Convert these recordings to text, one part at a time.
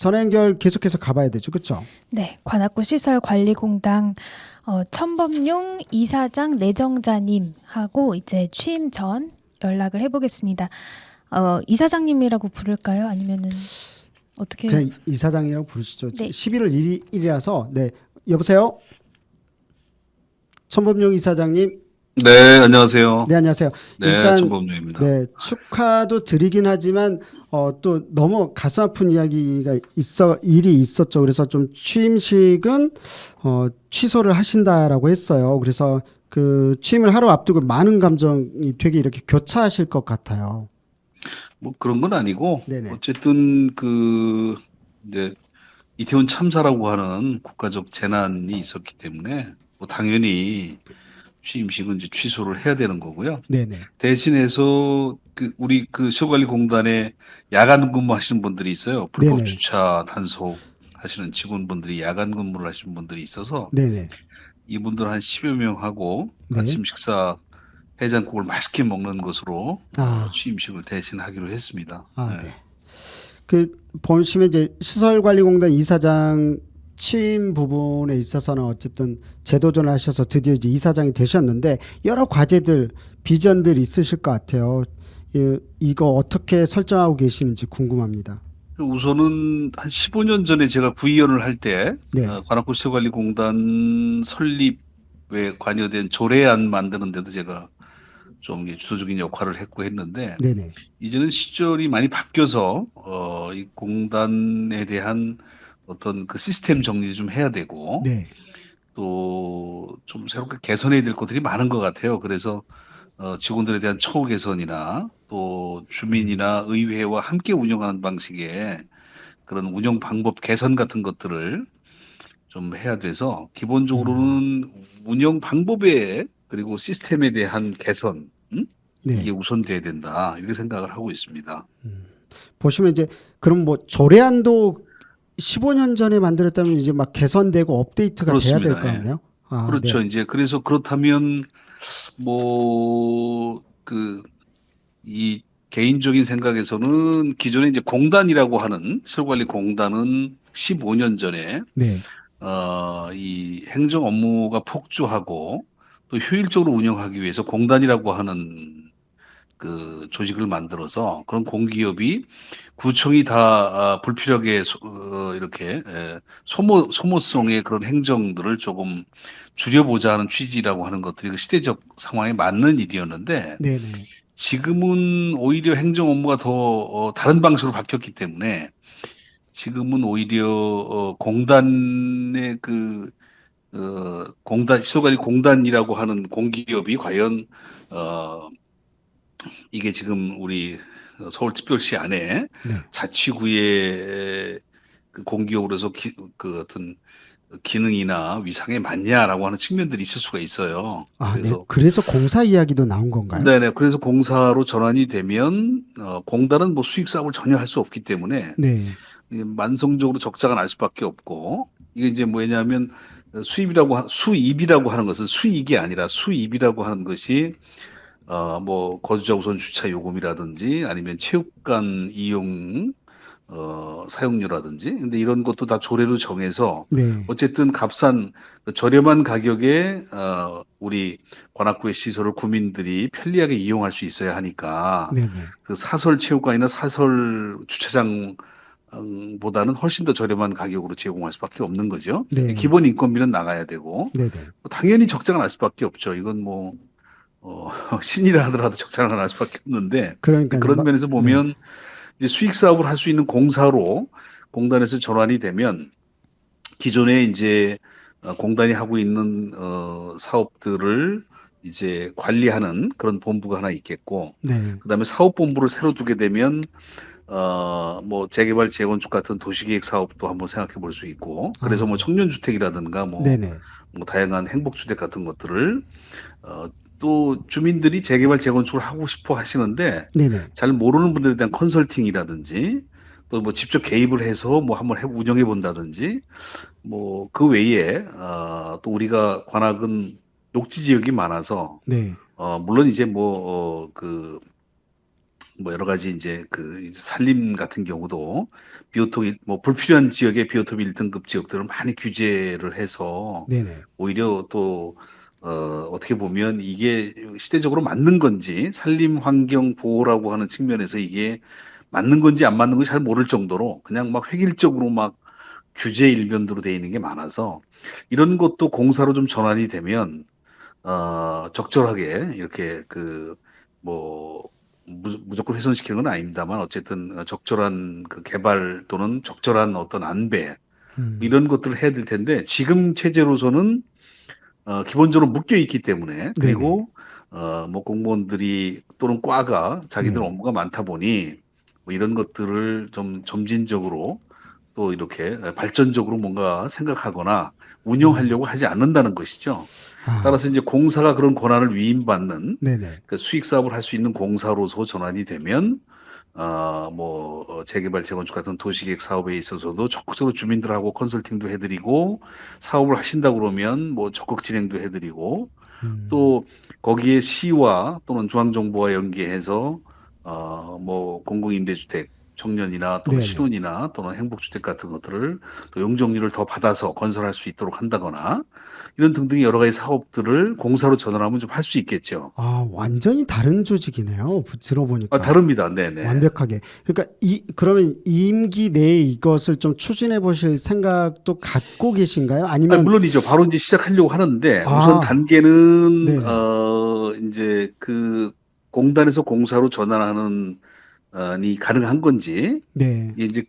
전화 연결 계속해서 가봐야 되죠, 그렇죠? 네, 관악구 시설관리공단 천범용 이사장 내정자님하고 이제 취임 전 연락을 해보겠습니다. 이사장님이라고 부를까요? 아니면은 어떻게? 그냥 이사장이라고 부르시죠. 네. 11월 1일이라서 네, 여보세요? 천범용 이사장님. 네, 안녕하세요. 네, 안녕하세요. 네, 일단 천범용입니다. 네, 축하도 드리긴 하지만 또 너무 가슴 아픈 이야기가 일이 있었죠. 그래서 좀 취임식은 취소를 하신다라고 했어요. 그래서 그 취임을 하루 앞두고 많은 감정이 되게 이렇게 교차하실 것 같아요. 뭐 그런 건 아니고 네네. 어쨌든 이제 이태원 참사라고 하는 국가적 재난이 있었기 때문에 뭐 당연히 취임식은 이제 취소를 해야 되는 거고요. 네네. 대신해서 우리 시설관리공단에 야간 근무하시는 분들이 있어요. 불법 네네. 주차 단속 하시는 직원분들이 야간 근무를 하시는 분들이 있어서 네네. 이분들 한 10여 명하고 네. 아침 식사 해장국을 맛있게 먹는 것으로 아. 취임식을 대신하기로 했습니다. 아, 네. 네. 그 보시면 이제 시설관리공단 이사장 취임 부분에 있어서는 어쨌든 재도전을 하셔서 드디어 이제 이사장이 되셨는데 여러 과제들, 비전들 있으실 것 같아요. 이거 어떻게 설정하고 계시는지 궁금합니다. 우선은 한 15년 전에 제가 구의원을 할 때 네. 관악구 시설관리공단 설립에 관여된 조례안 만드는 데도 제가 좀 주도적인 역할을 했고 했는데 네네. 이제는 시절이 많이 바뀌어서 이 공단에 대한 어떤 그 시스템 정리 좀 해야 되고 네. 또 좀 새롭게 개선해야 될 것들이 많은 것 같아요. 그래서 직원들에 대한 처우 개선이나 또 주민이나 의회와 함께 운영하는 방식의 그런 운영 방법 개선 같은 것들을 좀 해야 돼서 기본적으로는 운영 방법에 그리고 시스템에 대한 개선 네. 이게 우선돼야 된다 이렇게 생각을 하고 있습니다. 보시면 이제 그럼 뭐 조례안도 15년 전에 만들었다면 이제 막 개선되고 업데이트가 돼야 될 그렇습니다. 것 예. 같네요. 아, 그렇죠. 네. 이제 그래서 그렇다면 뭐 이 개인적인 생각에서는 기존에 이제 공단이라고 하는 시설관리공단은 15년 전에 네. 이 행정 업무가 폭주하고 또 효율적으로 운영하기 위해서 공단이라고 하는 그 조직을 만들어서 그런 공기업이 구청이 다 불필요하게 이렇게 소모성의 그런 행정들을 조금 줄여보자 하는 취지라고 하는 것들이 그 시대적 상황에 맞는 일이었는데 네네. 지금은 오히려 행정 업무가 더 다른 방식으로 바뀌었기 때문에 지금은 오히려 공단의 시설관리 공단이라고 하는 공기업이 과연 이게 지금 우리 서울특별시 안에 네. 자치구의 그 공기업으로서 그 어떤 기능이나 위상에 맞냐라고 하는 측면들이 있을 수가 있어요. 아, 네. 그래서 공사 이야기도 나온 건가요? 네네. 그래서 공사로 전환이 되면 공단은 뭐 수익 사업을 전혀 할 수 없기 때문에 네. 이게 만성적으로 적자가 날 수밖에 없고 이게 이제 뭐냐면 수입이라고 하는 것은 수익이 아니라 수입이라고 하는 것이 뭐 거주자 우선 주차 요금이라든지 아니면 체육관 이용 사용료라든지 근데 이런 것도 다 조례로 정해서 네. 어쨌든 값싼 저렴한 가격에 우리 관악구의 시설을 구민들이 편리하게 이용할 수 있어야 하니까 네네. 그 사설 체육관이나 사설 주차장 보다는 훨씬 더 저렴한 가격으로 제공할 수밖에 없는 거죠. 네. 기본 인건비는 나가야 되고 네네. 당연히 적자가 날 수밖에 없죠. 이건 뭐 신이라 하더라도 적자가 날 수밖에 없는데 그러니까요. 그런 면에서 네. 보면 이제 수익 사업을 할 수 있는 공사로 공단에서 전환이 되면 기존에 이제 공단이 하고 있는 사업들을 이제 관리하는 그런 본부가 하나 있겠고 네. 그다음에 사업본부를 새로 두게 되면 뭐 재개발 재건축 같은 도시계획 사업도 한번 생각해 볼 수 있고 그래서 뭐 청년주택이라든가 네네. 뭐 다양한 행복주택 같은 것들을 또 주민들이 재개발 재건축을 하고 싶어 하시는데 네네. 잘 모르는 분들에 대한 컨설팅이라든지 또 뭐 직접 개입을 해서 뭐 한번 운영해 본다든지 뭐 그 외에 또 우리가 관악은 녹지 지역이 많아서 네. 물론 이제 뭐 여러 가지 이제 그 산림 같은 경우도 비오톱 뭐 불필요한 지역의 비오톱 1등급 지역들을 많이 규제를 해서 네네. 오히려 또 어떻게 보면 이게 시대적으로 맞는 건지 산림 환경 보호라고 하는 측면에서 이게 맞는 건지 안 맞는 건지 잘 모를 정도로 그냥 막 획일적으로 막 규제 일변도로 돼 있는 게 많아서 이런 것도 공사로 좀 전환이 되면 적절하게 이렇게 뭐 무조건 훼손시키는 건 아닙니다만 어쨌든 적절한 그 개발 또는 적절한 어떤 안배 음. 이런 것들을 해야 될 텐데 지금 체제로서는 기본적으로 묶여 있기 때문에 네네. 그리고 뭐 공무원들이 또는 과가 자기들 네. 업무가 많다 보니 뭐 이런 것들을 좀 점진적으로 또 이렇게 발전적으로 뭔가 생각하거나 음. 운영하려고 하지 않는다는 것이죠. 아, 따라서 이제 공사가 그런 권한을 위임받는 네네. 그 수익 사업을 할 수 있는 공사로서 전환이 되면 재개발, 재건축 같은 도시계획 사업에 있어서도 적극적으로 주민들하고 컨설팅도 해드리고 사업을 하신다고 그러면 뭐 적극 진행도 해드리고 음. 또 거기에 시와 또는 중앙정부와 연계해서 뭐 공공임대주택 청년이나 또는 네네. 신혼이나 또는 행복주택 같은 것들을 또 용적률을 더 받아서 건설할 수 있도록 한다거나 이런 등등의 여러 가지 사업들을 공사로 전환하면 좀 할 수 있겠죠. 아, 완전히 다른 조직이네요. 들어보니까. 다릅니다. 네네. 완벽하게. 그러니까 그러면 임기 내에 이것을 좀 추진해 보실 생각도 갖고 계신가요? 아니면 물론이죠. 바로 이제 시작하려고 하는데 우선 아, 단계는 네네. 이제 그 공단에서 공사로 전환하는 이 가능한 건지 네. 이게 이제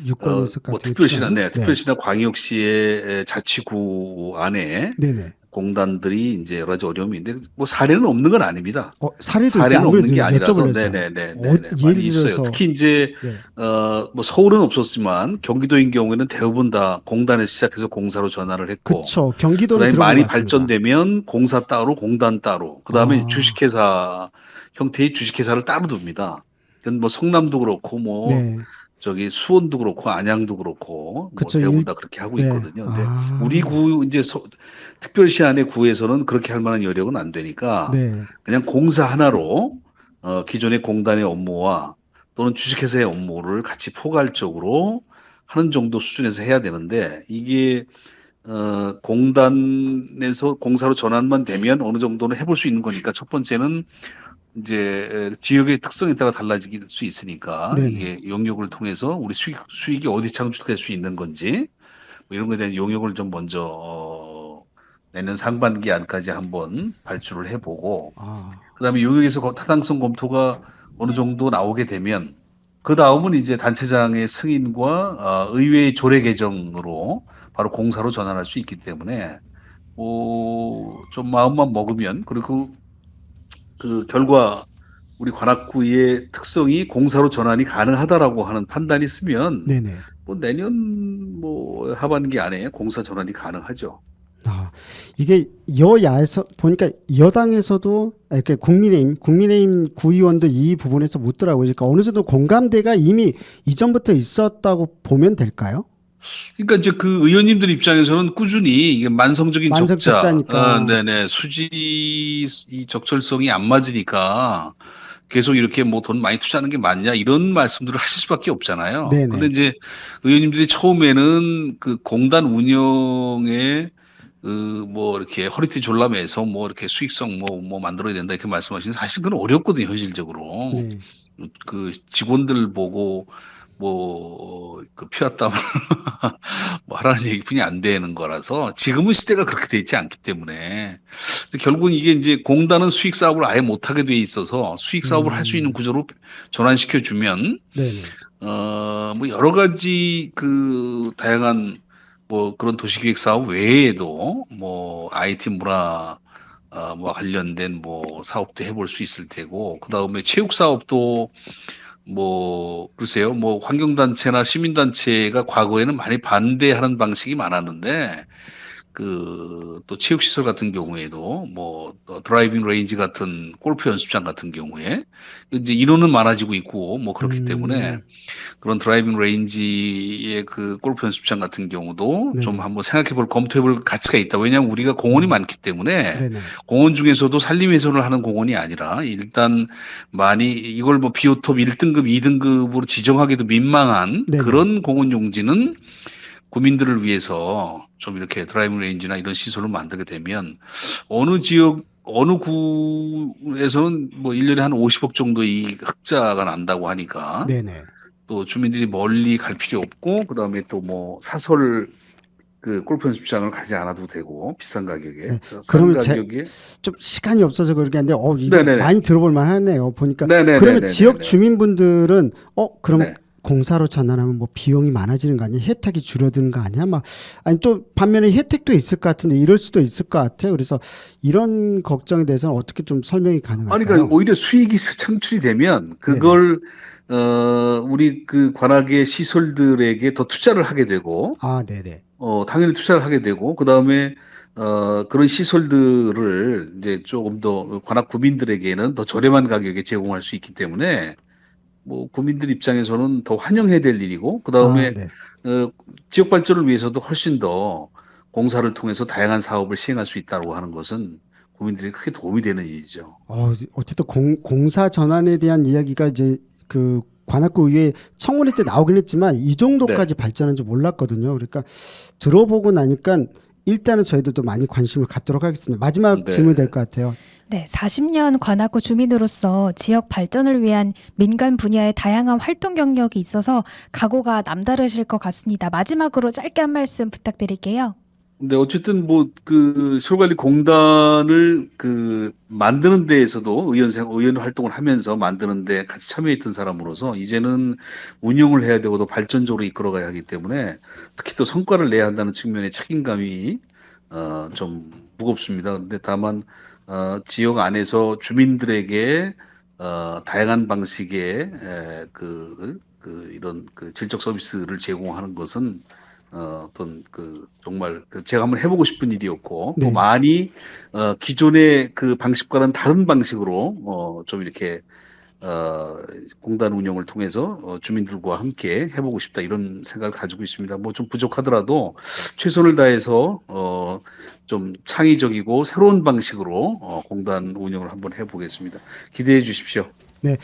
유권 해석 뭐 같은 게 필요한? 네. 특별시나 광역시의 자치구 안에 네네. 공단들이 이제 여러 가지 어려움이 있는데 뭐 사례는 없는 건 아닙니다. 사례도 있어요. 사례는 안 없는 그래도 게 아니라서 여쭤보려서요. 네네네네네 예를 많이 있어요. 들어서 특히 이제 네. 뭐 서울은 없었지만 경기도인 경우에는 대부분 다 공단에서 시작해서 공사로 전환을 했고 그쵸. 경기도는 그다음에 들어본 것 많이 같습니다. 발전되면 공사 따로 공단 따로 그다음에 아, 주식회사 형태의 주식회사를 따로 둡니다. 그건 뭐 성남도 그렇고 뭐 네. 저기 수원도 그렇고 안양도 그렇고 뭐 그쵸. 대부분 다 그렇게 하고 네. 있거든요. 근데 우리 아, 구 이제 특별시 안의 구에서는 그렇게 할 만한 여력은 안 되니까 네. 그냥 공사 하나로 기존의 공단의 업무와 또는 주식회사의 업무를 같이 포괄적으로 하는 정도 수준에서 해야 되는데 이게 공단에서 공사로 전환만 되면 어느 정도는 해볼 수 있는 거니까 첫 번째는 이제 지역의 특성에 따라 달라질 수 있으니까 네네. 이게 용역을 통해서 우리 수익이 어디 창출될 수 있는 건지 뭐 이런 거에 대한 용역을 좀 먼저 내년 상반기 안까지 한번 발주를 해보고 아, 그다음에 용역에서 타당성 검토가 어느 정도 나오게 되면 그 다음은 이제 단체장의 승인과 의회의 조례 개정으로 바로 공사로 전환할 수 있기 때문에 좀 마음만 먹으면 그리고 그 결과 우리 관악구의 특성이 공사로 전환이 가능하다라고 하는 판단이 있으면 네네. 뭐 내년 뭐 하반기 안에 공사 전환이 가능하죠. 아, 이게 여야에서 보니까 여당에서도 이렇게 국민의힘 구의원도 이 부분에서 묻더라고요. 그러니까 어느 정도 공감대가 이미 이전부터 있었다고 보면 될까요? 그러니까 이제 그 의원님들 입장에서는 꾸준히 이게 만성적인 만성 적자, 적자니까. 네네, 수지 이 적절성이 안 맞으니까 계속 이렇게 뭐 돈 많이 투자하는 게 맞냐 이런 말씀들을 하실 수밖에 없잖아요. 근데 네네. 이제 의원님들이 처음에는 그 공단 운영에 뭐 이렇게 허리띠 졸라매서 뭐 이렇게 수익성 뭐 만들어야 된다 이렇게 말씀하시는데 사실 그건 어렵거든요, 현실적으로. 네. 그 직원들 보고 그 피왔다면 뭐 하라는 얘기뿐이 안 되는 거라서 지금은 시대가 그렇게 돼 있지 않기 때문에 결국은 이게 이제 공단은 수익 사업을 아예 못하게 돼 있어서 수익 사업을 할 수 있는 음, 구조로 전환시켜 주면 네네. 뭐 여러 가지 그 다양한 뭐 그런 도시계획 사업 외에도 뭐 IT 문화 뭐 관련된 뭐 사업도 해볼 수 있을 테고 그 다음에 체육 사업도 뭐 글쎄요 뭐 환경단체나 시민단체가 과거에는 많이 반대하는 방식이 많았는데 또 체육시설 같은 경우에도 드라이빙 레인지 같은 골프 연습장 같은 경우에 이제 인원은 많아지고 있고 그렇기 때문에 그런 드라이빙 레인지의 그 골프 연습장 같은 경우도 네네. 좀 한번 검토해볼 가치가 있다. 왜냐하면 우리가 공원이 많기 때문에 네네. 공원 중에서도 산림훼손을 하는 공원이 아니라 일단 많이 이걸 비오톱 1등급, 2등급으로 지정하기도 민망한 네네. 그런 공원 용지는 구민들을 위해서 좀 이렇게 드라이빙 레인지나 이런 시설을 만들게 되면 어느 지역 어느 구에서는 1년에 한 50억 정도의 흑자가 난다고 하니까 네네. 또 주민들이 멀리 갈 필요 없고 그다음에 또 사설 그 골프 연습장을 가지 않아도 되고 비싼 가격에 네. 싼 그러면 가격에 좀 시간이 없어서 그렇게 하는데 이거 네네네. 많이 들어볼 만하네요. 보니까 네네네네네. 그러면 지역 주민분들은 그러면 네. 공사로 전환하면 비용이 많아지는 거 아니야? 혜택이 줄어드는 거 아니야? 아니 또 반면에 혜택도 있을 것 같은데 이럴 수도 있을 것 같아요. 그래서 이런 걱정에 대해서는 어떻게 좀 설명이 가능할까요? 아니, 그러니까 오히려 수익이 창출이 되면 그걸 우리 그 관악의 시설들에게 더 투자를 하게 되고 네네. 당연히 투자를 하게 되고 그다음에 그런 시설들을 이제 조금 더 관악 구민들에게는 더 저렴한 가격에 제공할 수 있기 때문에 구민들 입장에서는 더 환영해야 될 일이고 그다음에 네. 지역 발전을 위해서도 훨씬 더 공사를 통해서 다양한 사업을 시행할 수 있다고 하는 것은 국민들에게 크게 도움이 되는 일이죠. 어쨌든 공사 전환에 대한 이야기가 이제 그 관악구 의회 청문회 때 나오긴 했지만 이 정도까지 발전한 줄 몰랐거든요. 그러니까 들어보고 나니까 일단은 저희들도 많이 관심을 갖도록 하겠습니다. 마지막 질문이 될 것 같아요. 네, 40년 관악구 주민으로서 지역 발전을 위한 민간 분야의 다양한 활동 경력이 있어서 각오가 남다르실 것 같습니다. 마지막으로 짧게 한 말씀 부탁드릴게요. 근데 어쨌든 그 시설관리공단을 만드는 데에서도 의원 활동을 하면서 만드는 데 같이 참여했던 사람으로서 이제는 운영을 해야 되고 더 발전적으로 이끌어가야 하기 때문에 특히 또 성과를 내야 한다는 측면의 책임감이 좀 무겁습니다. 근데 다만 지역 안에서 주민들에게 다양한 방식의 이런 질적 서비스를 제공하는 것은 정말 제가 한번 해보고 싶은 일이었고 또 많이 기존의 그 방식과는 다른 방식으로 좀 이렇게 공단 운영을 통해서 주민들과 함께 해보고 싶다 이런 생각을 가지고 있습니다. 좀 부족하더라도 최선을 다해서 좀 창의적이고 새로운 방식으로 공단 운영을 한번 해보겠습니다. 기대해 주십시오. 네,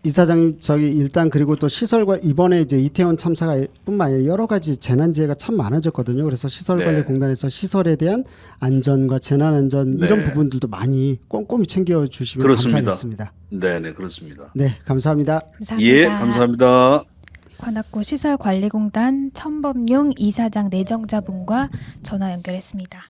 이사장님 저기 일단 그리고 또 시설과 이번에 이제 이태원 참사가 뿐만 아니라 여러 가지 재난재해가 참 많아졌거든요. 그래서 시설관리공단에서 시설에 대한 안전과 재난안전 이런 부분들도 많이 꼼꼼히 챙겨주시면 감사하겠습니다. 네, 그렇습니다. 네, 감사합니다. 감사합니다. 예, 감사합니다. 관악구 시설관리공단 천범용 이사장 내정자분과 전화 연결했습니다.